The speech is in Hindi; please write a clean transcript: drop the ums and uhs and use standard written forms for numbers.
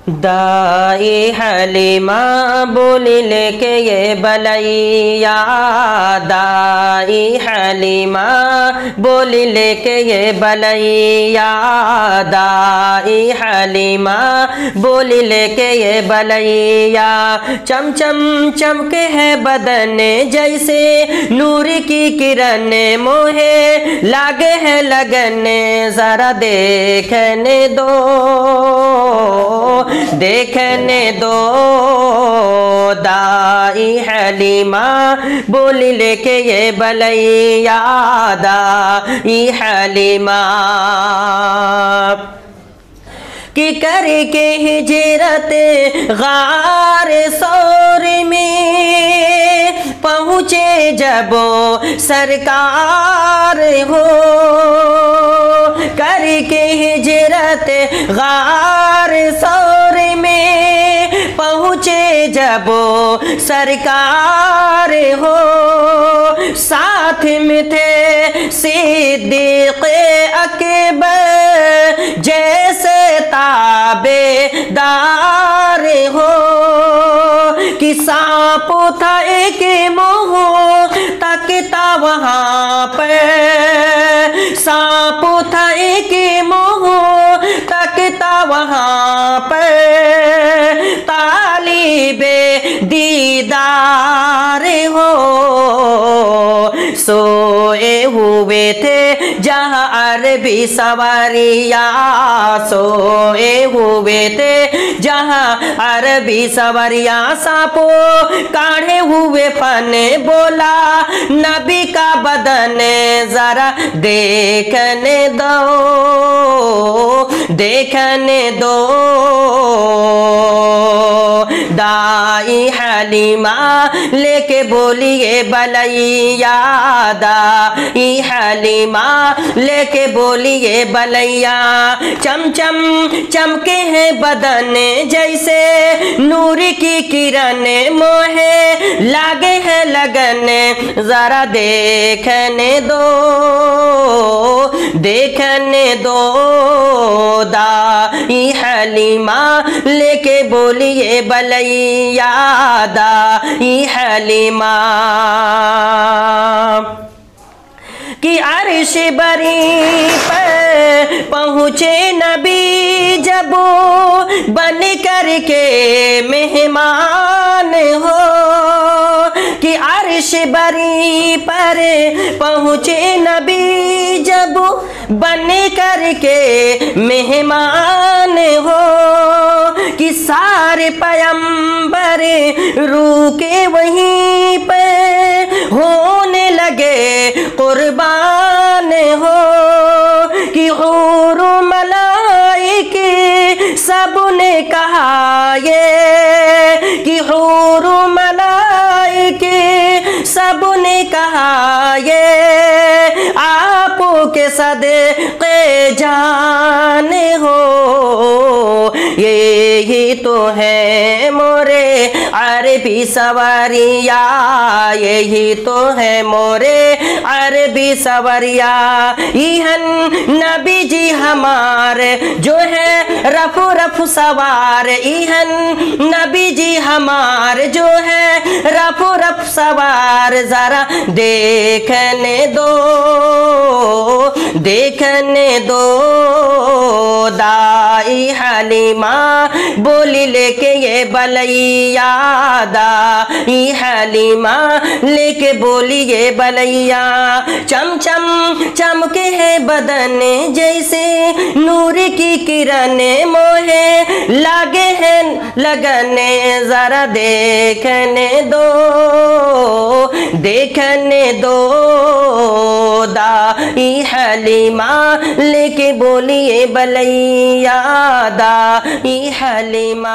दाई हलीमा बोली लेके ये बलैया, दाई हलीमा बोली लेके ये बलैया, दाई हलीमा बोली लेके ये बलैया। चम चम चमके है बदन जैसे नूर की किरण, मोहे लागे है लगन जरा देखने दो, देखने दो। दाई हलीमा बोली लेके ये बलैया, दाई हलीमा कि करके हिजरत गार सौर में पहुँचे जबो सरकार हो, करके हिजरत गार सौर में पहुँचे जबो सरकार हो। साथ में थे सिद्दीक़ अकबर जैसे ताबेदार हो, कि सांप था एक मुँह तकता वहाँ पर, सांप था एक मुँह तकता वहाँ पर, तालिबे दीदार हो। सोए हुए थे जहाँ अरबी सवारिया, सोए हुए थे जहाँ अरबी सवारिया, सांपो काढ़े हुए फन बोला नबी का बदन जरा देखने दो, देखने दो। दाई हलीमा लेके बोलिए बलैया, दाई हलीमा लेके बोलिए बलैया। चम चम चमके हैं बदन जैसे नूर की किरण, मोहे लागे है लगन जरा देखने दो, देखने दो। दाई हलीमा लेके बोलिए बलैया, दाई हलीमा कि अर्श बरी पर पहुँचे नबी जब बन कर के मेहमान हो, कि अर्श बरी पर पहुँचे नबी जब बन कर के मेहमान हो, कि सारे पैगंबर रुके वहीं पर होने लगे कुर्बान हो, कि हूर मलाइके सबने कहा ये, कि हूर मलाइके सबने कहा ये, आपो के सदक़े जाने हो। यही तो है मोरे अरबी सवारिया, यही तो है मोरे अरबी सवारिया। इहन नबी जी हमारे जो है रफू रफू सवार, इहन नबी जी हमारे जो है रफू रफू सवार, जरा देखने दो, देखने दो। दाई हलीमा बोली लेके ये बलैया, दाई हलीमा लेके बोली ये बलैया। चम चम चमके है बदन जैसे नूर की किरण, मोहे लागे है लगन जरा देखने दो, देखने दो। दाई हलीमा लेके बोलिए बलैया, दाई हलीमा।